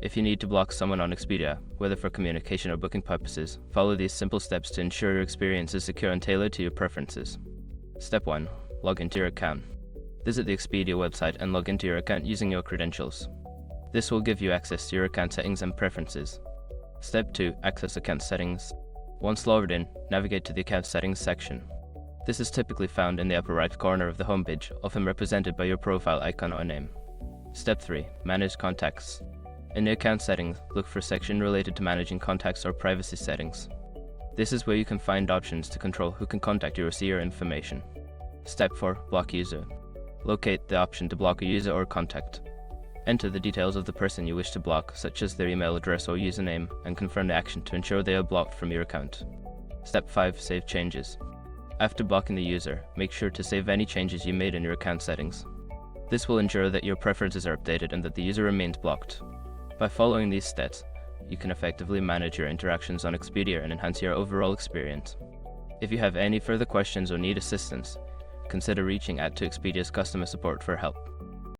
If you need to block someone on Expedia, whether for communication or booking purposes, follow these simple steps to ensure your experience is secure and tailored to your preferences. Step 1. Log into your account. Visit the Expedia website and log into your account using your credentials. This will give you access to your account settings and preferences. Step 2. Access account settings. Once logged in, navigate to the account settings section. This is typically found in the upper right corner of the homepage, often represented by your profile icon or name. Step 3. Manage contacts. In the account settings, look for a section related to managing contacts or privacy settings. This is where you can find options to control who can contact you or see your information. Step 4. Block user. Locate the option to block a user or contact. Enter the details of the person you wish to block, such as their email address or username, and confirm the action to ensure they are blocked from your account. Step 5. Save changes. After blocking the user, make sure to save any changes you made in your account settings. This will ensure that your preferences are updated and that the user remains blocked. By following these steps, you can effectively manage your interactions on Expedia and enhance your overall experience. If you have any further questions or need assistance, consider reaching out to Expedia's customer support for help.